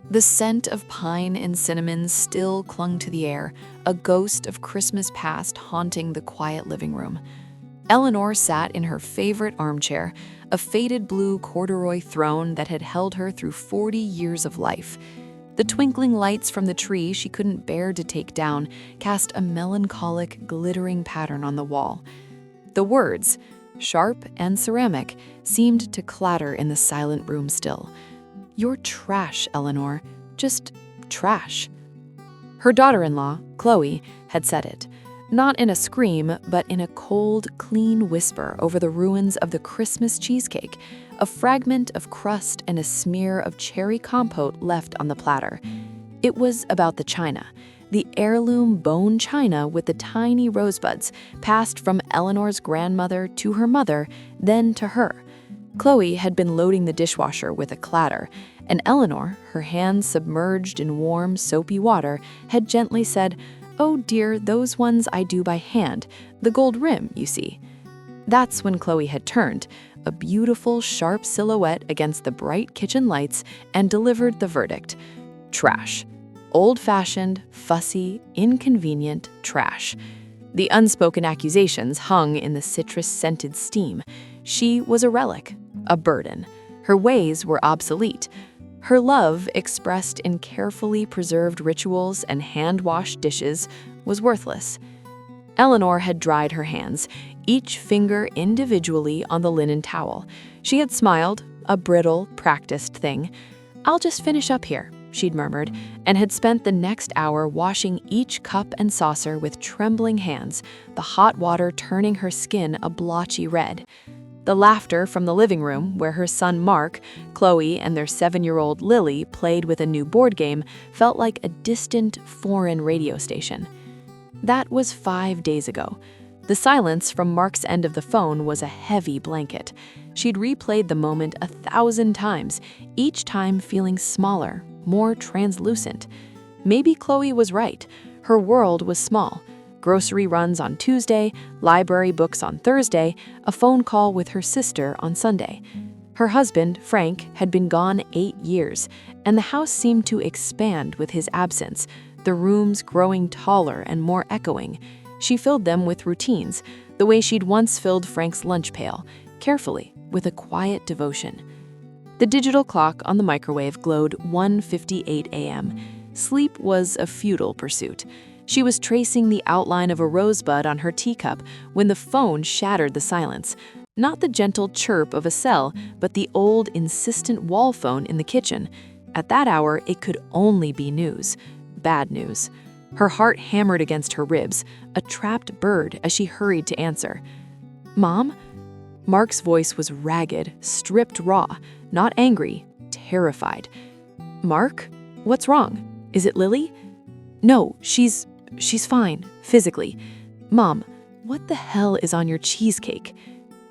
The scent of pine and cinnamon still clung to the air, a ghost of Christmas past haunting the quiet living room. Eleanor sat in her favorite armchair, a faded blue corduroy throne that had held her through 40 years of life. The twinkling lights from the tree she couldn't bear to take down cast a melancholic, glittering pattern on the wall. The words, sharp and ceramic, seemed to clatter in the silent room still. "You're trash, Eleanor. Just trash." Her daughter-in-law, Chloe, had said it. Not in a scream, but in a cold, clean whisper over the ruins of the Christmas cheesecake, a fragment of crust and a smear of cherry compote left on the platter. It was about the china, the heirloom bone china with the tiny rosebuds, passed from Eleanor's grandmother to her mother, then to her. Chloe had been loading the dishwasher with a clatter, and Eleanor, her hands submerged in warm, soapy water, had gently said, "Oh dear, those ones I do by hand, the gold rim, you see." That's when Chloe had turned, a beautiful, sharp silhouette against the bright kitchen lights, and delivered the verdict. Trash. Old-fashioned, fussy, inconvenient trash. The unspoken accusations hung in the citrus-scented steam. She was a relic, a burden. Her ways were obsolete. Her love, expressed in carefully preserved rituals and hand-washed dishes, was worthless. Eleanor had dried her hands, each finger individually on the linen towel. She had smiled, a brittle, practiced thing. "I'll just finish up here," she'd murmured, and had spent the next hour washing each cup and saucer with trembling hands, the hot water turning her skin a blotchy red. The laughter from the living room, where her son Mark, Chloe, and their 7-year-old Lily played with a new board game, felt like a distant, foreign radio station. That was 5 days ago. The silence from Mark's end of the phone was a heavy blanket. She'd replayed the moment 1,000 times, each time feeling smaller, more translucent. Maybe Chloe was right. Her world was small. Grocery runs on Tuesday, library books on Thursday, a phone call with her sister on Sunday. Her husband, Frank, had been gone 8 years, and the house seemed to expand with his absence, the rooms growing taller and more echoing. She filled them with routines, the way she'd once filled Frank's lunch pail, carefully, with a quiet devotion. The digital clock on the microwave glowed 1:58 a.m. Sleep was a futile pursuit. She was tracing the outline of a rosebud on her teacup when the phone shattered the silence. Not the gentle chirp of a cell, but the old, insistent wall phone in the kitchen. At that hour, it could only be news. Bad news. Her heart hammered against her ribs, a trapped bird as she hurried to answer. "Mom?" Mark's voice was ragged, stripped raw, not angry, terrified. "Mark? What's wrong? Is it Lily?" "No, she's fine, physically." "Mom, what the hell is on your cheesecake?"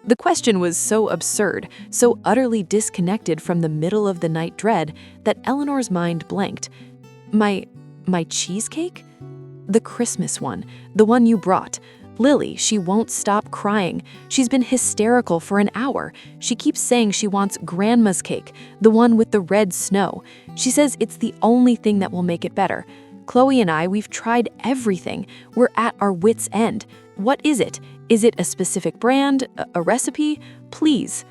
The question was so absurd, so utterly disconnected from the middle-of-the-night dread that Eleanor's mind blanked. My cheesecake? The Christmas one, the one you brought. Lily, she won't stop crying. She's been hysterical for an hour. She keeps saying she wants Grandma's cake, the one with the red snow. She says it's the only thing that will make it better. Chloe and we've tried everything. We're at our wits' end. What is it? Is it a specific brand? A recipe? Please.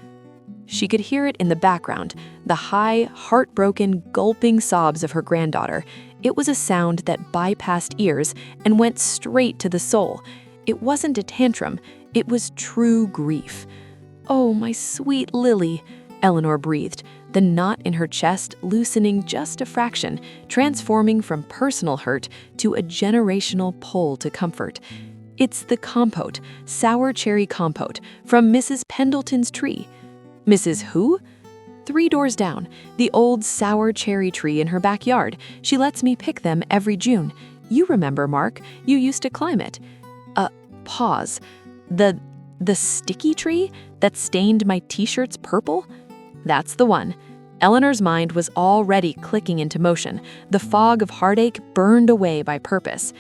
She could hear it in the background, the high, heartbroken, gulping sobs of her granddaughter. It was a sound that bypassed ears and went straight to the soul. It wasn't a tantrum. It was true grief. "Oh, my sweet Lily," Eleanor breathed, the knot in her chest loosening just a fraction, transforming from personal hurt to a generational pull to comfort. "It's the compote, sour cherry compote, from Mrs. Pendleton's tree." "Mrs. who?" "3 doors down, the old sour cherry tree in her backyard. She lets me pick them every June. You remember, Mark, you used to climb it." Pause. The sticky tree that stained my t-shirts purple? That's the one. Eleanor's mind was already clicking into motion, the fog of heartache burned away by purpose.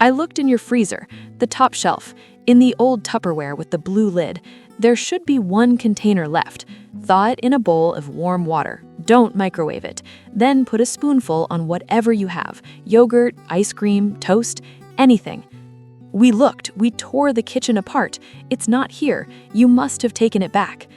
"I looked in your freezer, the top shelf, in the old Tupperware with the blue lid. There should be 1 container left. Thaw it in a bowl of warm water. Don't microwave it. Then put a spoonful on whatever you have: yogurt, ice cream, toast, anything. We looked. We tore the kitchen apart. It's not here. You must have taken it back.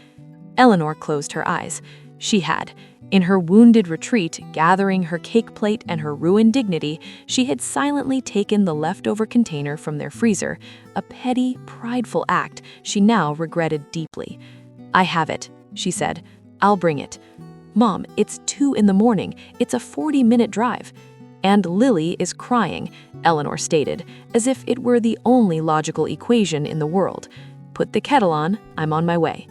Eleanor closed her eyes. She had. In her wounded retreat, gathering her cake plate and her ruined dignity, she had silently taken the leftover container from their freezer, a petty, prideful act she now regretted deeply. "I have it," she said. "I'll bring it." "Mom, it's 2 in the morning. It's a 40-minute drive." "And Lily is crying," Eleanor stated, as if it were the only logical equation in the world. "Put the kettle on. I'm on my way."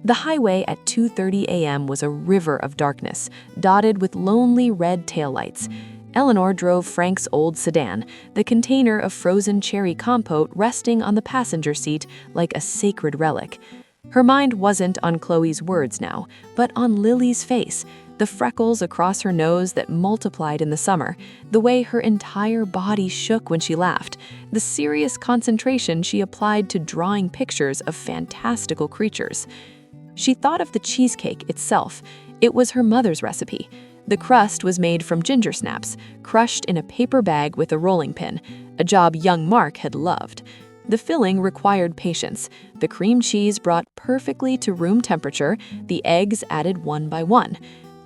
The highway at 2:30 a.m. was a river of darkness, dotted with lonely red taillights. Eleanor drove Frank's old sedan, the container of frozen cherry compote resting on the passenger seat like a sacred relic. Her mind wasn't on Chloe's words now, but on Lily's face, the freckles across her nose that multiplied in the summer, the way her entire body shook when she laughed, the serious concentration she applied to drawing pictures of fantastical creatures. She thought of the cheesecake itself. It was her mother's recipe. The crust was made from ginger snaps, crushed in a paper bag with a rolling pin, a job young Mark had loved. The filling required patience. The cream cheese brought perfectly to room temperature, the eggs added one by one.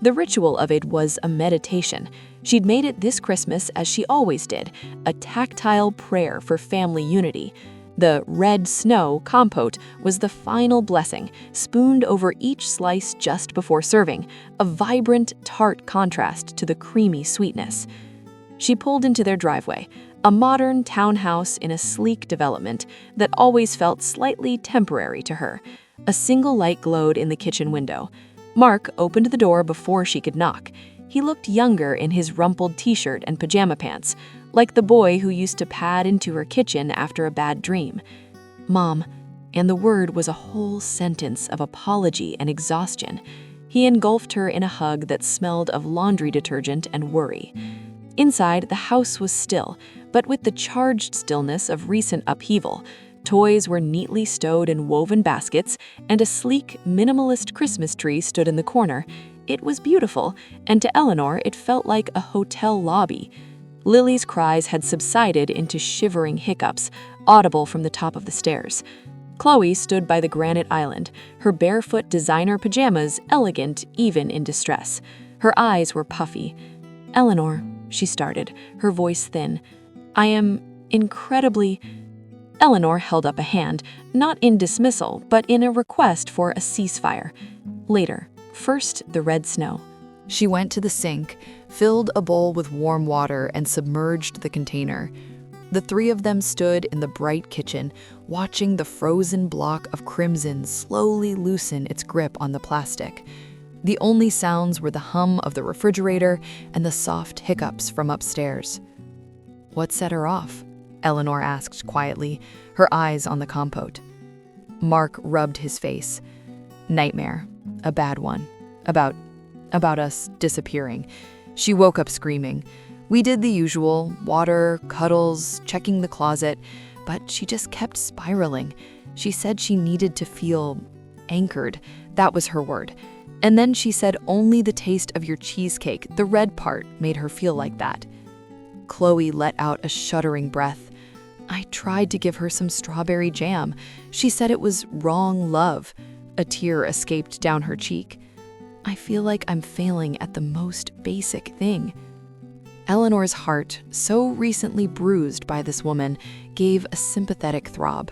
The ritual of it was a meditation. She'd made it this Christmas as she always did, a tactile prayer for family unity. The red snow compote was the final blessing, spooned over each slice just before serving, a vibrant, tart contrast to the creamy sweetness. She pulled into their driveway, a modern townhouse in a sleek development that always felt slightly temporary to her. A single light glowed in the kitchen window. Mark opened the door before she could knock. He looked younger in his rumpled t-shirt and pajama pants, like the boy who used to pad into her kitchen after a bad dream. "Mom," and the word was a whole sentence of apology and exhaustion. He engulfed her in a hug that smelled of laundry detergent and worry. Inside, the house was still, but with the charged stillness of recent upheaval. Toys were neatly stowed in woven baskets, and a sleek, minimalist Christmas tree stood in the corner. It was beautiful, and to Eleanor it felt like a hotel lobby. Lily's cries had subsided into shivering hiccups, audible from the top of the stairs. Chloe stood by the granite island, her barefoot designer pajamas elegant even in distress. Her eyes were puffy. "Eleanor," she started, her voice thin, "I am incredibly—" Eleanor held up a hand, not in dismissal, but in a request for a ceasefire. Later. First, the red snow. She went to the sink, filled a bowl with warm water, and submerged the container. The three of them stood in the bright kitchen, watching the frozen block of crimson slowly loosen its grip on the plastic. The only sounds were the hum of the refrigerator and the soft hiccups from upstairs. "What set her off?" Eleanor asked quietly, her eyes on the compote. Mark rubbed his face. "Nightmare. A bad one. About us disappearing. She woke up screaming. We did the usual, water, cuddles, checking the closet, but she just kept spiraling. She said she needed to feel anchored. That was her word. And then she said only the taste of your cheesecake, the red part, made her feel like that." Chloe let out a shuddering breath. "I tried to give her some strawberry jam. She said it was wrong love." A tear escaped down her cheek. "I feel like I'm failing at the most basic thing." Eleanor's heart, so recently bruised by this woman, gave a sympathetic throb.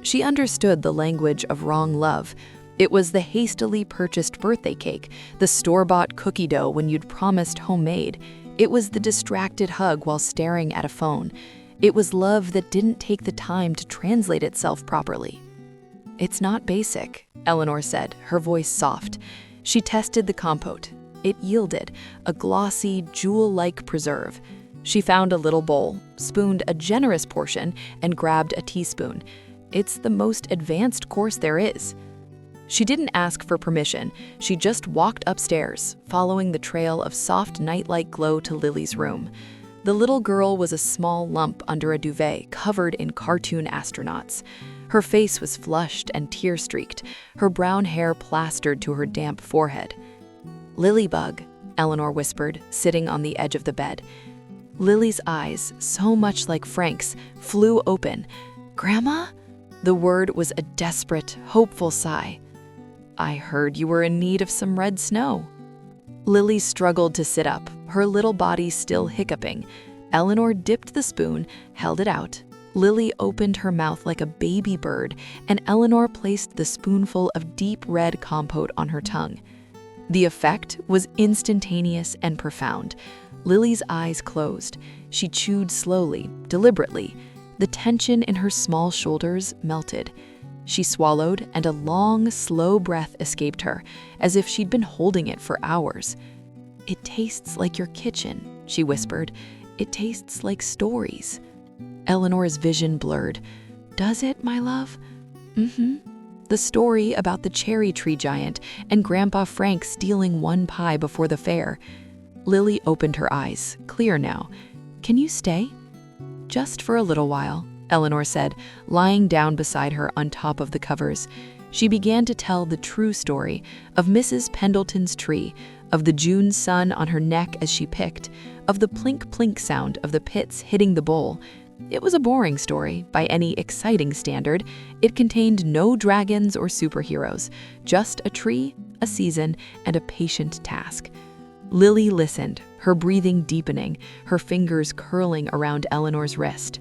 She understood the language of wrong love. It was the hastily purchased birthday cake, the store-bought cookie dough when you'd promised homemade. It was the distracted hug while staring at a phone. It was love that didn't take the time to translate itself properly. "It's not basic," Eleanor said, her voice soft. She tested the compote. It yielded, a glossy, jewel-like preserve. She found a little bowl, spooned a generous portion, and grabbed a teaspoon. It's the most advanced course there is. She didn't ask for permission. She just walked upstairs, following the trail of soft nightlight glow to Lily's room. The little girl was a small lump under a duvet covered in cartoon astronauts. Her face was flushed and tear-streaked, her brown hair plastered to her damp forehead. "Lilybug," Eleanor whispered, sitting on the edge of the bed. Lily's eyes, so much like Frank's, flew open. "Grandma?" The word was a desperate, hopeful sigh. "I heard you were in need of some red snow." Lily struggled to sit up, her little body still hiccuping. Eleanor dipped the spoon, held it out. Lily opened her mouth like a baby bird, and Eleanor placed the spoonful of deep red compote on her tongue. The effect was instantaneous and profound. Lily's eyes closed. She chewed slowly, deliberately. The tension in her small shoulders melted. She swallowed, and a long, slow breath escaped her, as if she'd been holding it for hours. "It tastes like your kitchen," she whispered. "It tastes like stories." Eleanor's vision blurred. "Does it, my love?" "Mm-hmm. The story about the cherry tree giant and Grandpa Frank stealing one pie before the fair." Lily opened her eyes, clear now. "Can you stay?" "Just for a little while," Eleanor said, lying down beside her on top of the covers. She began to tell the true story of Mrs. Pendleton's tree, of the June sun on her neck as she picked, of the plink-plink sound of the pits hitting the bowl. It was a boring story by any exciting standard. It contained no dragons or superheroes, just a tree, a season, and a patient task. Lily listened, her breathing deepening, her fingers curling around Eleanor's wrist.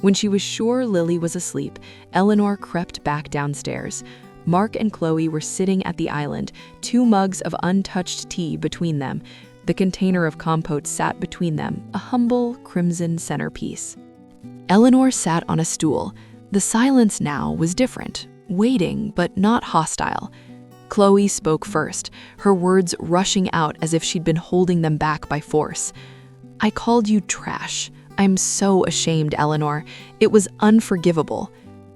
When she was sure Lily was asleep, Eleanor crept back downstairs. Mark and Chloe were sitting at the island, 2 mugs of untouched tea between them. The container of compote sat between them, a humble crimson centerpiece. Eleanor sat on a stool. The silence now was different, waiting but not hostile. Chloe spoke first, her words rushing out as if she'd been holding them back by force. "I called you trash. I'm so ashamed, Eleanor. It was unforgivable."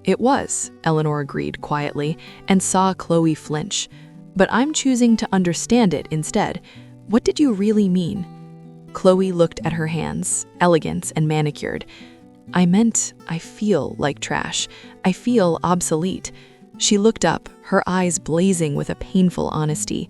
"It was," Eleanor agreed quietly, and saw Chloe flinch. "But I'm choosing to understand it instead. What did you really mean?" Chloe looked at her hands, elegant and manicured. "I meant I feel like trash. I feel obsolete." She looked up, her eyes blazing with a painful honesty.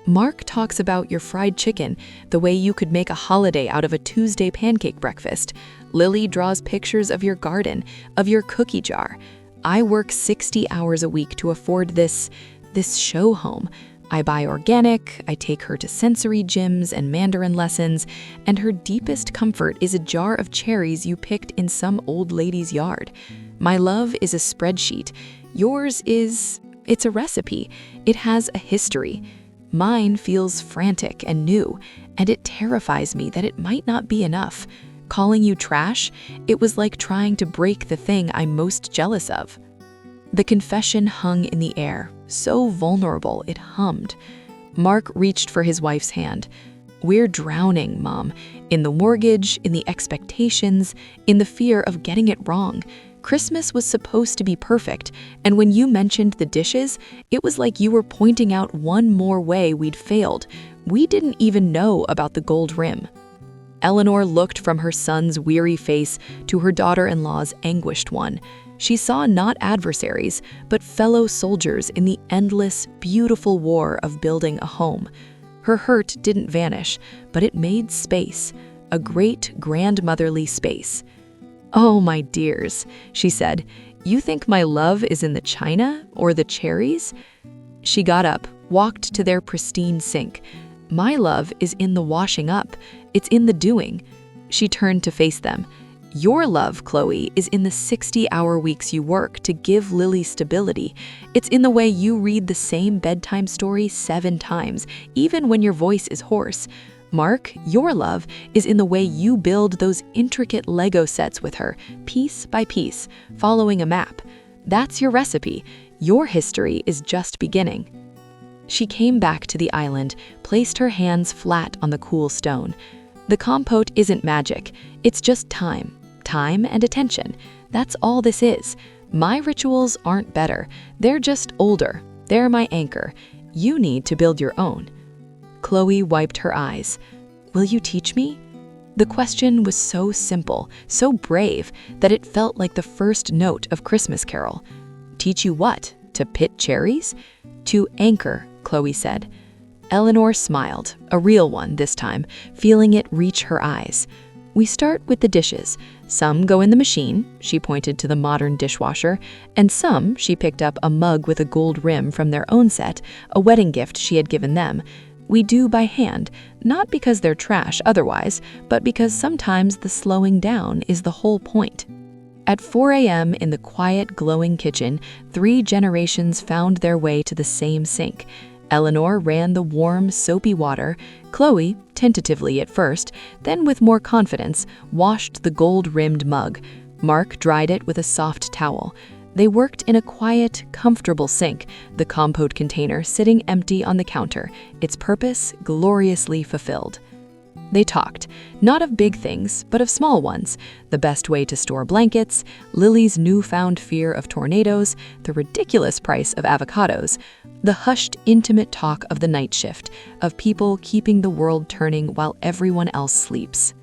"Mark talks about your fried chicken, the way you could make a holiday out of a Tuesday pancake breakfast. Lily draws pictures of your garden, of your cookie jar. I work 60 hours a week to afford this show home. I buy organic, I take her to sensory gyms and Mandarin lessons, and her deepest comfort is a jar of cherries you picked in some old lady's yard. My love is a spreadsheet. Yours it's a recipe. It has a history. Mine feels frantic and new, and it terrifies me that it might not be enough. Calling you trash, it was like trying to break the thing I'm most jealous of." The confession hung in the air, so vulnerable it hummed. Mark reached for his wife's hand. "We're drowning, Mom, in the mortgage, in the expectations, in the fear of getting it wrong. Christmas was supposed to be perfect, and when you mentioned the dishes, it was like you were pointing out one more way we'd failed. We didn't even know about the gold rim." Eleanor looked from her son's weary face to her daughter-in-law's anguished one. She saw not adversaries, but fellow soldiers in the endless, beautiful war of building a home. Her hurt didn't vanish, but it made space, a great grandmotherly space. "Oh, my dears," she said, "you think my love is in the china or the cherries?" She got up, walked to their pristine sink. "My love is in the washing up. It's in the doing." She turned to face them. "Your love, Chloe, is in the 60-hour weeks you work to give Lily stability. It's in the way you read the same bedtime story 7 times, even when your voice is hoarse. Mark, your love is in the way you build those intricate Lego sets with her, piece by piece, following a map. That's your recipe. Your history is just beginning." She came back to the island, placed her hands flat on the cool stone. "The compote isn't magic. It's just time. Time and attention. That's all this is. My rituals aren't better. They're just older. They're my anchor. You need to build your own." Chloe wiped her eyes. "Will you teach me?" The question was so simple, so brave, that it felt like the first note of Christmas Carol. "Teach you what? To pit cherries?" "To anchor," Chloe said. Eleanor smiled, a real one this time, feeling it reach her eyes. We start with the dishes. Some go in the machine, she pointed to the modern dishwasher, and some she picked up a mug with a gold rim from their own set, a wedding gift she had given them. We do by hand, not because they're trash otherwise, but because sometimes the slowing down is the whole point. At 4 a.m. in the quiet, glowing kitchen, 3 generations found their way to the same sink. Eleanor ran the warm, soapy water. Chloe, tentatively at first, then with more confidence, washed the gold-rimmed mug. Mark dried it with a soft towel. They worked in a quiet, comfortable sink, the compote container sitting empty on the counter, its purpose gloriously fulfilled. They talked, not of big things, but of small ones. The best way to store blankets, Lily's newfound fear of tornadoes, the ridiculous price of avocados, the hushed, intimate talk of the night shift, of people keeping the world turning while everyone else sleeps.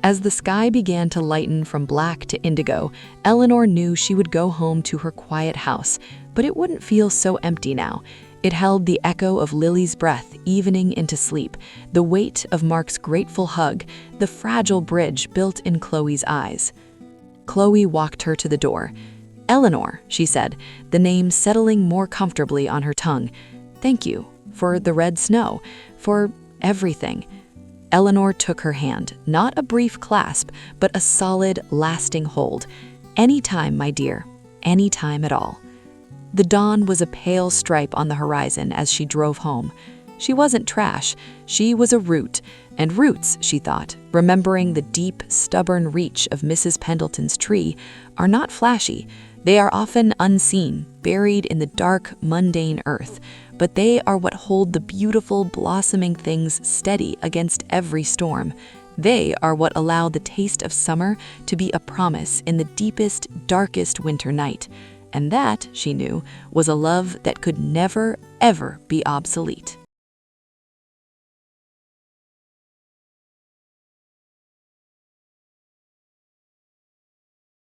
As the sky began to lighten from black to indigo, Eleanor knew she would go home to her quiet house, but it wouldn't feel so empty now. It held the echo of Lily's breath evening into sleep, the weight of Mark's grateful hug, the fragile bridge built in Chloe's eyes. Chloe walked her to the door. "Eleanor," she said, the name settling more comfortably on her tongue. "Thank you for the red snow, for everything." Eleanor took her hand, not a brief clasp, but a solid, lasting hold. "Anytime, my dear, anytime at all." The dawn was a pale stripe on the horizon as she drove home. She wasn't trash, she was a root, and roots, she thought, remembering the deep, stubborn reach of Mrs. Pendleton's tree, are not flashy. They are often unseen, buried in the dark, mundane earth, but they are what hold the beautiful, blossoming things steady against every storm. They are what allow the taste of summer to be a promise in the deepest, darkest winter night. And that, she knew, was a love that could never, ever be obsolete.